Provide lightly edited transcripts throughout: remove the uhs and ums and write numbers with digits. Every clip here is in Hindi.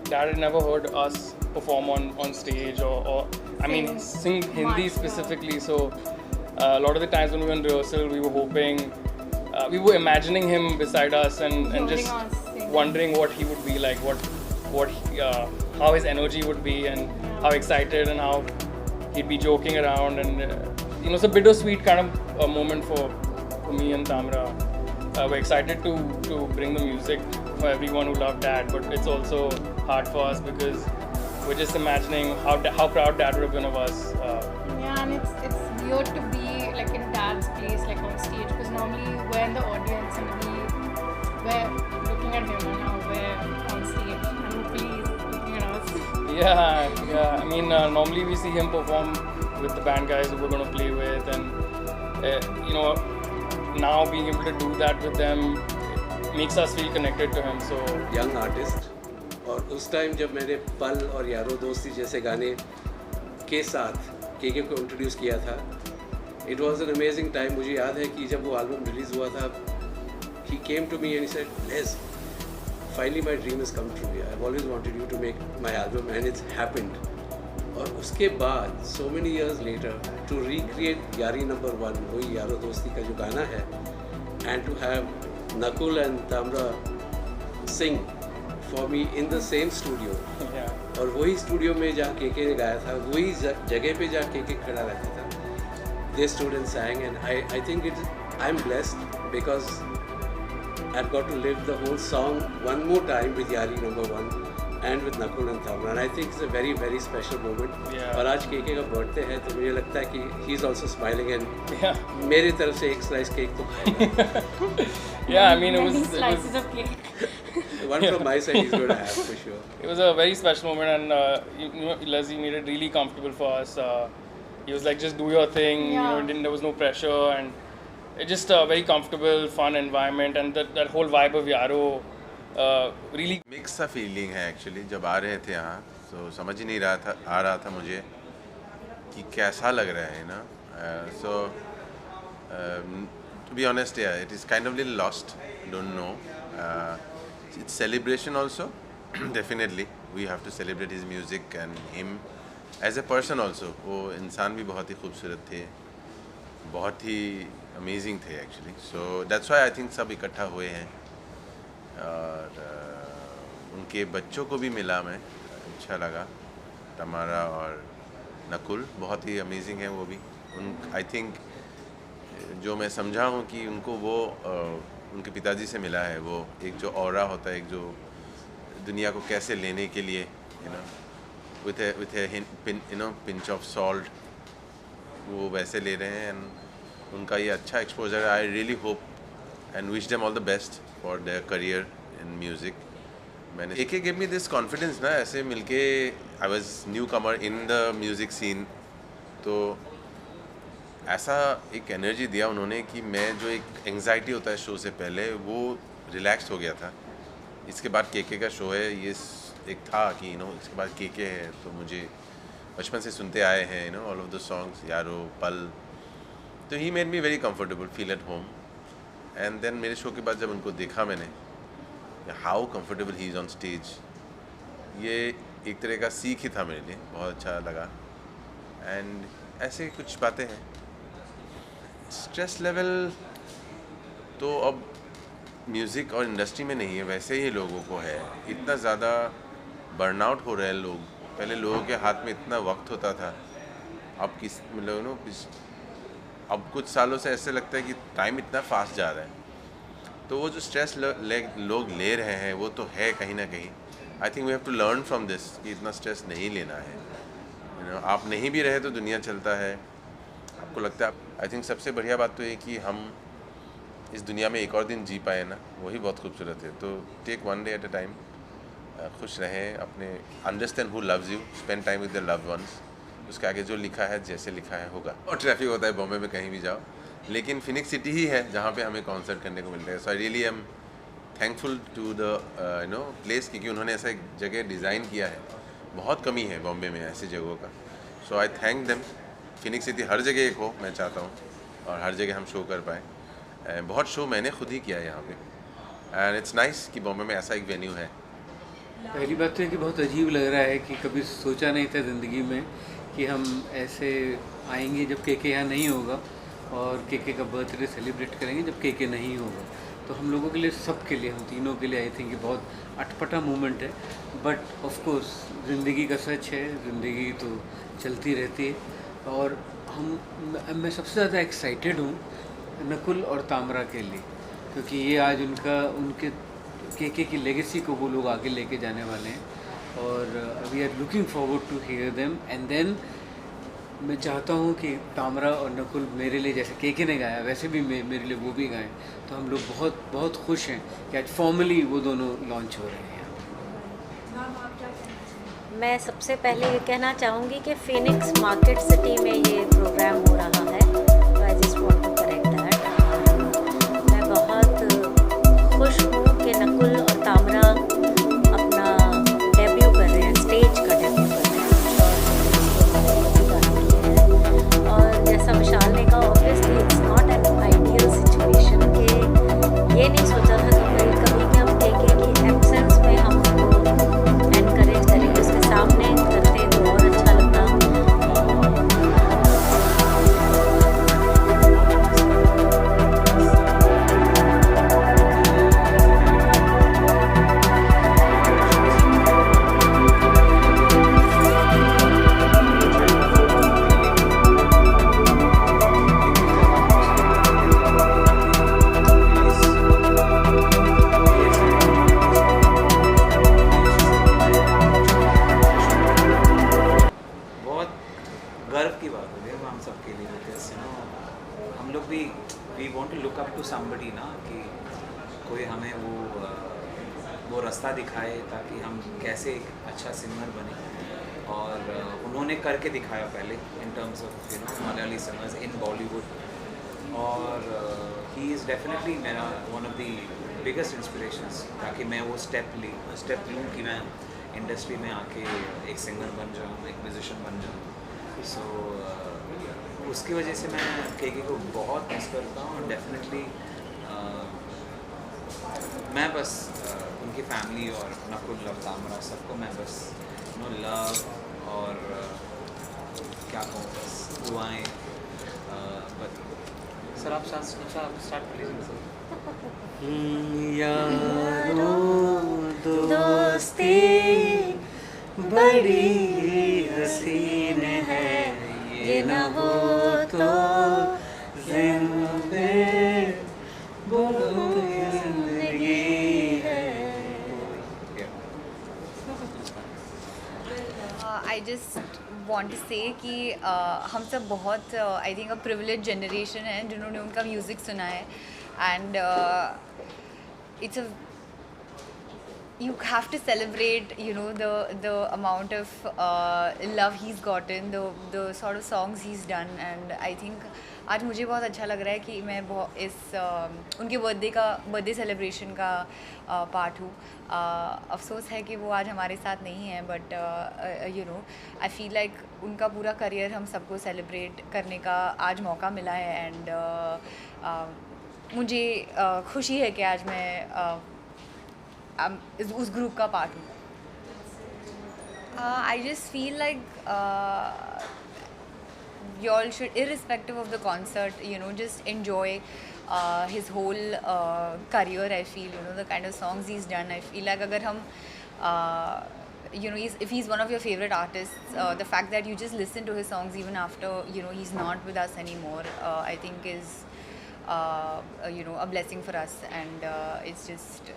Dad had never heard us perform on stage or I mean sing Hindi specifically. So a lot of the times when we were in rehearsal, we were hoping, we were imagining him beside us and just wondering what he would be like, how his energy would be, and how excited and how he'd be joking around, and it's a bittersweet kind of moment for me and Tamra. We're excited to bring the music for everyone who loved Dad, but it's also hard for us because we're just imagining how proud Dad would have been of us. Yeah, and it's weird to be like in Dad's place, like on stage, because normally we're in the audience and we're looking at him, and now we're on stage, and hopefully he's looking at us. Yeah. I mean, normally we see him perform with the band guys who we're going to play with, and now being able to do that with them makes us feel connected to him. So young artist, और उस टाइम जब मैंने पल और यारो दोस्ती जैसे गाने के साथ केके को इंट्रोड्यूस किया था, it was an amazing time. मुझे याद है कि जब वो एल्बम रिलीज़ हुआ था, he came to me and he said, Les, finally my dream has come true. I've always wanted you to make my album and it's happened. और उसके बाद so many years later to recreate यारी नंबर 1, वही यारो दोस्ती का जो गाना है, and to have Nakul and Tamra sing for me in the same studio. yeah. और वही स्टूडियो में जहाँ केके ने गाया था, वही जगह पे जहाँ केके खड़ा रहता था, they stood and sang, and I think I'm blessed because I've got to live the whole song one more time with Yari number 1 and with Nakul and Tamra, and I think it's a very very special moment. Yeah. और आज केके का बर्थडे है, तो मुझे लगता है कि he is also smiling, and Yeah. मेरी तरफ से एक स्लाइस केक तो खाएगा. Yeah, I mean, Many slices of cake. One from my side he's going to have for sure. it was a very special moment, and Leslie made it really comfortable for us. He was like, just do your thing. Yeah. There was no pressure, and it's just a very comfortable, fun environment, and that whole vibe of Yaro really. Mix सा फीलिंग है एक्चुअली. जब आ रहे थे यहाँ तो समझ ही नहीं आ रहा था मुझे कि कैसा लग रहा है ना. So to be honest, it is kind of little lost, don't know. It's celebration also. Definitely we have to celebrate his music and him as a person also. वो इंसान भी बहुत ही खूबसूरत थे, बहुत ही अमेजिंग थे actually. So that's why I think सब इकट्ठा हुए हैं. और उनके बच्चों को भी मिला मैं, अच्छा लगा. तमारा और नकुल बहुत ही अमेजिंग है वो भी. आई थिंक जो मैं समझा हूँ कि उनको वो उनके पिताजी से मिला है, वो एक जो ऑरा होता है, एक जो दुनिया को कैसे लेने के लिए with a pinch of salt, वो वैसे ले रहे हैं. एंड उनका ये अच्छा exposure. I really hope and wish them all the best for their career in music. मैंने एक गिव मी दिस कॉन्फिडेंस ना, ऐसे मिलके. I was newcomer in the music scene, तो ऐसा एक एनर्जी दिया उन्होंने कि मैं जो एक एंग्जाइटी होता है शो से पहले, वो रिलैक्स हो गया था. इसके बाद केके का शो है, ये एक था कि इसके बाद केके है, तो मुझे बचपन से सुनते आए हैं ऑल ऑफ द सॉन्ग्स, यारो, पल. तो he made me very comfortable, feel at home. And then मेरे शो के बाद जब उनको देखा मैंने, how comfortable he is on stage, ये एक तरह का सीख ही था मेरे लिए. बहुत अच्छा लगा. एंड ऐसे कुछ बातें हैं. स्ट्रेस लेवल तो अब म्यूज़िक और इंडस्ट्री में नहीं है, वैसे ही लोगों को है. इतना ज़्यादा बर्नआउट हो रहे हैं लोग. पहले लोगों के हाथ में इतना वक्त होता था, अब किस अब कुछ सालों से ऐसे लगता है कि टाइम इतना फास्ट जा रहा है. तो वो जो स्ट्रेस लोग ले रहे हैं, वो तो है कहीं ना कहीं. I think we have to learn from this कि इतना स्ट्रेस नहीं लेना है. आप नहीं भी रहे तो दुनिया चलता है. आपको लगता है, आई थिंक सबसे बढ़िया बात तो ये कि हम इस दुनिया में एक और दिन जी पाए ना, वही बहुत खूबसूरत है. तो take one day at a time. खुश रहें, अपने understand who loves you, spend time with the loved ones. उसके आगे जो लिखा है, जैसे लिखा है होगा. और ट्रैफिक होता है बॉम्बे में कहीं भी जाओ, लेकिन फिनिक्स सिटी ही है जहाँ पे हमें कॉन्सर्ट करने को मिलता है. So I really am thankful to the place, क्योंकि उन्होंने ऐसा एक जगह डिज़ाइन किया है. बहुत कमी है बॉम्बे में ऐसी जगहों का. So I thank them. Phoenix city हर जगह एक हो, मैं चाहता हूँ, और हर जगह हम शो कर पाएँ. बहुत शो मैंने खुद ही किया है यहाँ पे, एंड इट्स नाइस कि बॉम्बे में ऐसा एक वेन्यू है. पहली बात तो है कि बहुत अजीब लग रहा है कि कभी सोचा नहीं था ज़िंदगी में कि हम ऐसे आएंगे जब के यहाँ नहीं होगा, और के का बर्थडे सेलिब्रेट करेंगे जब के नहीं होगा। तो हम लोगों के लिए, सबके लिए, हम तीनों के लिए आई थिंक ये बहुत अटपटा मोमेंट है। बट ऑफ कोर्स ज़िंदगी का सच है, ज़िंदगी तो चलती रहती है। और मैं सबसे ज़्यादा एक्साइटेड हूँ नकुल और तामरा के लिए, क्योंकि ये आज उनके के की लेगेसी को वो लोग आगे लेके जाने वाले हैं। और we are looking forward to hear them. And then मैं चाहता हूँ कि तामरा और नकुल मेरे लिए, जैसे के ने गाया वैसे भी मेरे लिए वो भी गाएं। तो हम लोग बहुत बहुत खुश हैं कि आज फॉर्मली वो दोनों लॉन्च हो रहे हैं। मैं सबसे पहले ये कहना चाहूँगी कि फिनिक्स मार्केट सिटी में ये प्रोग्राम हो रहा है, तो I just want to correct that. मैं बहुत खुश हूँ कि नकुल और तामरा अपना डेब्यू कर रहे हैं, स्टेज का डेब्यू कर रहे हैं। और जैसा विशाल ने कहा, obviously it's not an ideal situation कि ये नहीं सोचा था कभी कि हम के की एब्सेंस में हम उनको एनकरेज करेंगे, उसके सामने करते तो और अच्छा लगता। बहुत गर्व की बात होगी हम सब के लिए, बिकॉज हम लोग भी we want to look up to somebody ना, कि कोई हमें वो रास्ता दिखाए ताकि हम कैसे एक अच्छा सिंगर बने। और उन्होंने करके दिखाया पहले in terms of Malayali singers इन बॉलीवुड। और ही इज़ डेफिनेटली मेरा one of the biggest inspirations, ताकि मैं वो स्टेप लूँ कि मैं इंडस्ट्री में आके एक सिंगर बन जाऊँ, एक म्यूजिशियन बन जाऊँ। सो उसकी वजह से मैं के को बहुत मिस करता हूँ। और डेफिनेटली मैं बस उनकी फैमिली और नकुल और तामरा सबको मैं बस लव और क्या कहूँ, बस दुआएं। सर आप स्टार्ट प्लीज सर। यारो दोस्ती बड़ी हसीन है, ये न हो तो जिंदगी है। I just want to say कि हम सब बहुत I think a privilege generation है जिन्होंने उनका म्यूज़िक सुना है। And it's a you have to celebrate the amount of love he's gotten, the sort of songs he's done. And I think आज मुझे बहुत अच्छा लग रहा है कि मैं उनके बर्थडे सेलिब्रेशन का पार्ट हूँ। अफसोस है कि वो आज हमारे साथ नहीं है, बट आई फील लाइक उनका पूरा करियर हम सबको सेलिब्रेट करने का आज मौका मिला है। एंड मुझे खुशी है कि आज मैं उस ग्रुप का पार्ट हूँ। I just feel like you all should, irrespective of the concert, just enjoy his whole career. I feel, the kind of songs he's done, I feel like agar hum if he's one of your favorite artists, the fact that you just listen to his songs even after he's not with us anymore, I think is a blessing for us. And it's just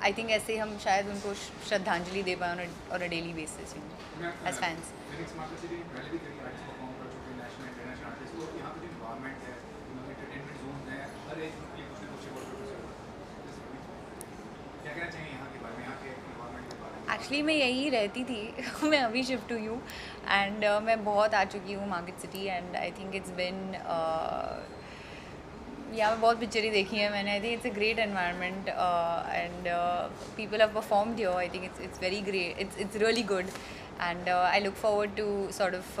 I think ऐसे हम शायद उनको श्रद्धांजलि दे पाए on a daily basis, as fans. Actually मैं यहीं रहती थी मैं अभी शिफ्ट हुई हूँ। एंड मैं बहुत आ चुकी हूँ market city. And I think it's been मैं बहुत पिक्चरें देखी हैं मैंने। I think it's a great environment and people have performed here. I think it's very great, it's really good. And I look forward to sort of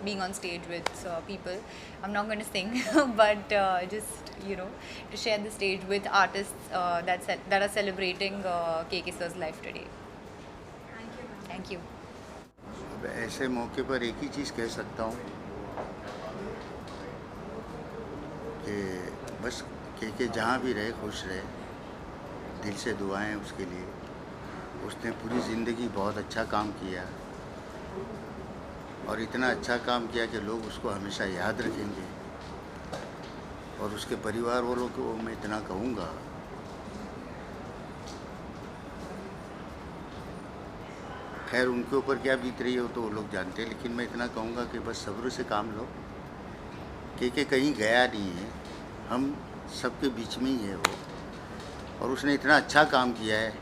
being on stage with people. I'm not going to sing, but just to share the stage with artists that are celebrating KK sir's life today. Thank you. अब ऐसे मौके पर एक ही चीज़ कह सकता हूँ कि बस के जहाँ भी रहे खुश रहे, दिल से दुआएं उसके लिए। उसने पूरी ज़िंदगी बहुत अच्छा काम किया और इतना अच्छा काम किया कि लोग उसको हमेशा याद रखेंगे। और उसके परिवार वालों को मैं इतना कहूँगा, खैर उनके ऊपर क्या बीत रही हो तो वो लोग जानते हैं, लेकिन मैं इतना कहूँगा कि बस सब्र से काम लो। के कहीं गया नहीं है, हम सबके बीच में ही है वो, और उसने इतना अच्छा काम किया है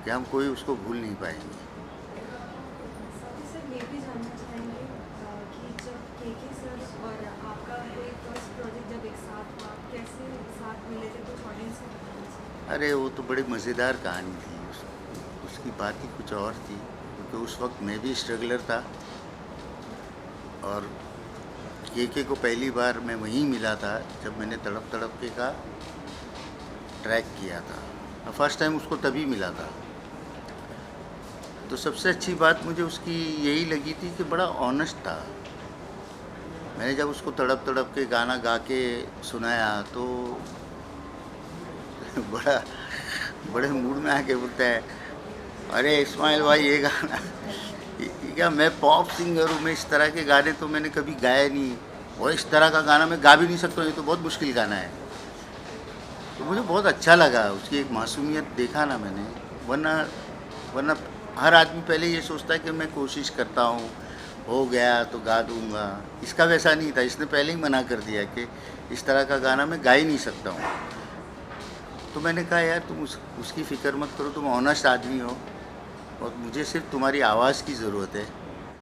कि हम कोई उसको भूल नहीं पाएंगे। सर ये भी जानना चाहेंगे कि जब के सर और आपका कोई फर्स्ट प्रोजेक्ट जब एक साथ हुआ, कैसे साथ मिले थे, कुछ ऑडियंस में बताना। अरे वो तो बड़ी मज़ेदार कहानी थी, उसकी बात ही कुछ और थी, क्योंकि उस वक्त मैं भी स्ट्रगलर था और के को पहली बार मैं वहीं मिला था जब मैंने तड़प तड़प के का ट्रैक किया था। फर्स्ट टाइम उसको तभी मिला था। तो सबसे अच्छी बात मुझे उसकी यही लगी थी कि बड़ा ऑनेस्ट था। मैंने जब उसको तड़प तड़प के गाना गा के सुनाया तो बड़े मूड में आके बोलता है, अरे इस्माइल भाई ये गाना क्या, मैं पॉप सिंगर हूँ, मैं इस तरह के गाने तो मैंने कभी गाए नहीं, और इस तरह का गाना मैं गा भी नहीं सकता, ये तो बहुत मुश्किल गाना है। तो मुझे बहुत अच्छा लगा, उसकी एक मासूमियत देखा ना मैंने। वरना हर आदमी पहले ये सोचता है कि मैं कोशिश करता हूँ, हो गया तो गा दूँगा। इसका वैसा नहीं था, इसने पहले ही मना कर दिया कि इस तरह का गाना मैं गा ही नहीं सकता हूँ। तो मैंने कहा यार तुम उसकी फ़िक्र मत करो, तुम ऑनेस्ट आदमी हो और मुझे सिर्फ तुम्हारी आवाज़ की ज़रूरत है।